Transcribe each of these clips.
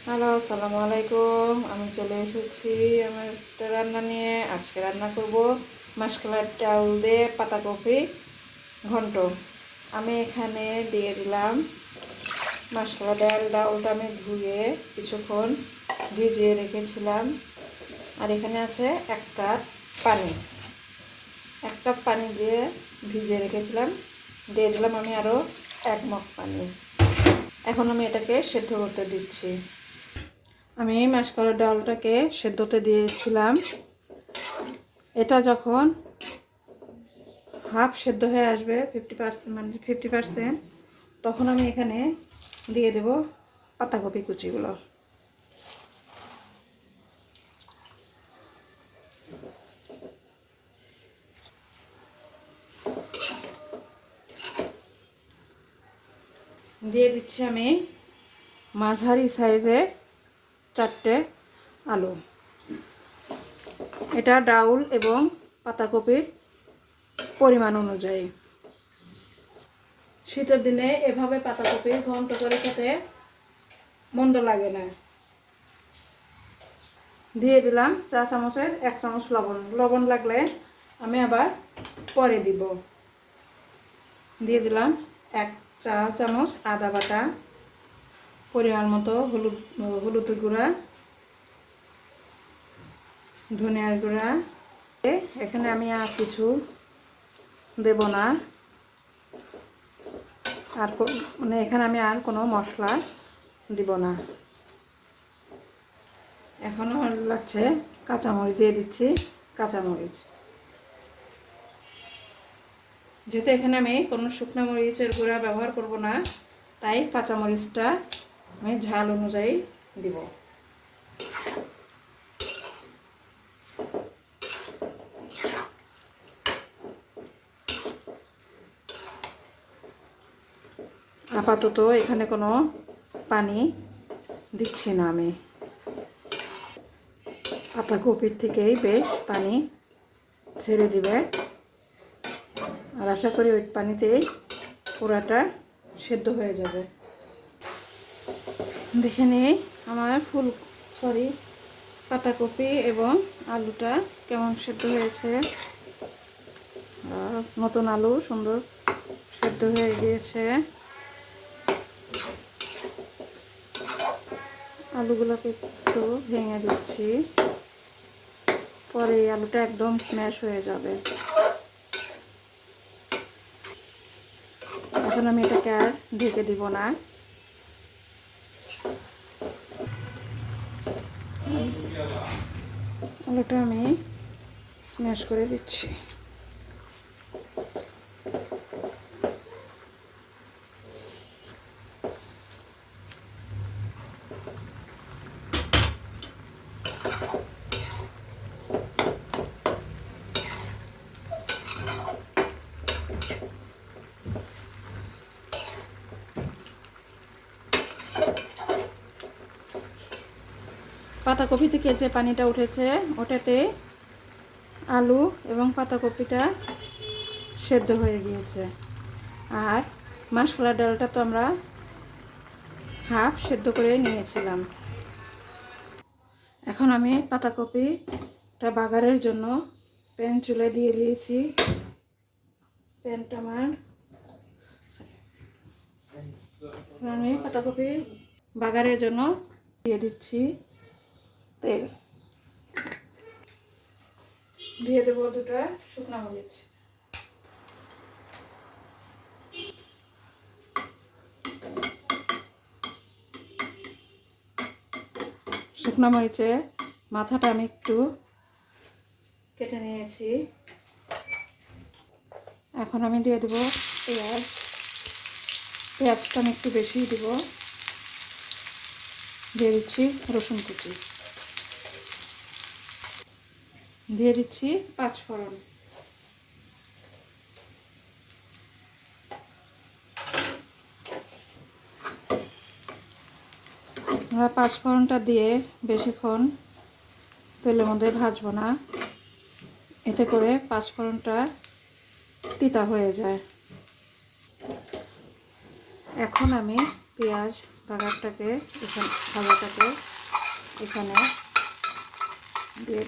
Hello, আসসালামু আলাইকুম। আমি চলে এসেছি আমার একটা রান্না নিয়ে। আজকে রান্না করব মাসকলাই ডাউল দিয়ে পাতাকপি ঘন্ট। আমি এখানে দিয়ে দিলাম মাসকলাই ডাউলটা আমি ধুয়ে কিছুক্ষণ ভিজিয়ে রেখেছিলাম। আর এখানে আছে 1 কাপ পানি। 1 কাপ পানি দিয়ে ভিজিয়ে রেখেছিলাম। দিয়ে দিলাম আমি আরও 1 মগ পানি। এখন আমি এটাকে সেদ্ধ করতে দিচ্ছি। আমি মাসকলাই ডালটাকে সেদ্ধতে দিয়েছিলাম। এটা যখন হাফ সেদ্ধ হয়ে আসবে 50%, মানে 50%, তখন আমি এখানে দিয়ে দেব পাতাকপি কুচিগুলো। দিয়ে দিচ্ছি আমি মাঝারি সাইজে 4টে আলু। এটা ডাউল এবং পাতাকপির পরিমাণ অনুযায়ী। শীতের দিনে এভাবে পাতাকপির ঘন্ট করে খেতে মন্দ লাগে না। দিয়ে দিলাম 4 চামচের 1 চামচ লবণ। লবণ লাগলে আমি আবার পরে দিব। দিয়ে দিলাম 1 চা চামচ আদা বাটা, পরিমাণ মতো হলুদ গুঁড়া, ধনিয়ার গুঁড়া। এখানে আমি আর কিছু দেব না। আর মানে এখানে আমি আর কোনো মশলা দিব না। এখন লাগছে কাঁচামরিচ, দিয়ে দিচ্ছি কাঁচামরিচ। যেহেতু এখানে আমি কোনো শুকনো মরিচের গুঁড়া ব্যবহার করব না, তাই কাঁচামরিচটা আমি ঝাল অনুযায়ী দিব। আপাতত এখানে কোনো পানি দিচ্ছি না আমি। পাতাকপির থেকেই বেশ পানি ছেড়ে দিবে। আর আশা করি ওই পানিতেই পুরাটা সেদ্ধ হয়ে যাবে। দেখে নিই আমার পাতাকপি এবং আলুটা কেমন সেদ্ধ হয়েছে। নতুন আলু সুন্দর সেদ্ধ হয়ে গিয়েছে। আলুগুলোকে একটু ভেঙে দিচ্ছি, পরে এই আলুটা একদম স্ম্যাশ হয়ে যাবে। এখন আমি এটাকে আর ঢেকে দিব না। আলুটা আমি স্ম্যাশ করে দিচ্ছি। পাতাকপি থেকে যে পানিটা উঠেছে ওটাতে আলু এবং পাতাকপিটা সেদ্ধ হয়ে গিয়েছে। আর মাসকলাই ডালটা তো আমরা হাফ সেদ্ধ করে নিয়েছিলাম। এখন আমি পাতাকপিটা বাগারের জন্য প্যান চুলায় দিয়ে দিয়েছি। প্যানটা আমার আমি পাতাকপি বাগারের জন্য দিয়ে দিচ্ছি তেল। দিয়ে দেবো 2টা শুকনো মরিচ। শুকনো মরিচের মাথাটা আমি একটু কেটে নিয়েছি। এখন আমি দিয়ে দেবো পেঁয়াজ। পেঁয়াজটা আমি একটু বেশি দেব। দিয়ে দিচ্ছি রসুন কুচি, দিয়ে দিচ্ছি 5 ফোড়ন। আমরা 5 ফোড়নটা দিয়ে বেশিক্ষণ তেলের মধ্যে ভাজবো না, এতে করে 5 ফোড়নটা তিতা হয়ে যায়। এখন আমি পেঁয়াজ বাগারটাকে এখানে ভাজাটাকে এখানে দিয়ে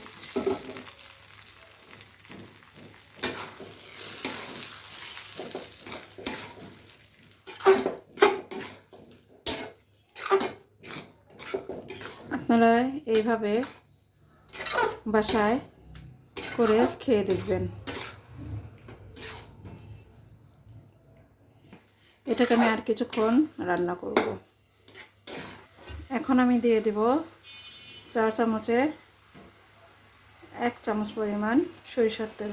আপনারা এইভাবে বাসায় করে খেয়ে দেখবেন। এটাকে আমি আর কিছুক্ষণ রান্না করব। এখন আমি দিয়ে দেব 4 চামচে 1 চামচ পরিমাণ সরিষার তেল।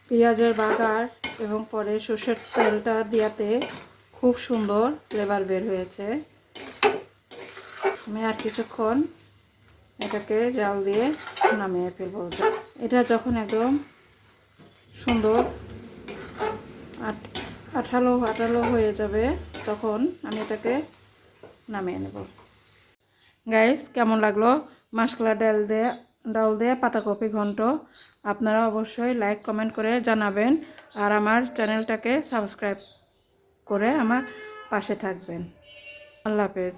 পেঁয়াজের বাগার এবং পরে সরষের তেলটা দিয়াতে খুব সুন্দর ফ্লেভার বের হয়েছে। আমি আর কিছুক্ষণ এটাকে জাল দিয়ে নামিয়ে ফেলব। এটা যখন একদম সুন্দর আঠালো আঠালো হয়ে যাবে তখন আমি এটাকে নামিয়ে নেব। গাইস, কেমন লাগলো মাসকলাই ডাল দিয়ে পাতাকপি ঘন্ট? আপনারা অবশ্যই লাইক কমেন্ট করে জানাবেন আর আমার চ্যানেলটাকে সাবস্ক্রাইব করে আমার পাশে থাকবেন। আল্লাহ হাফেজ।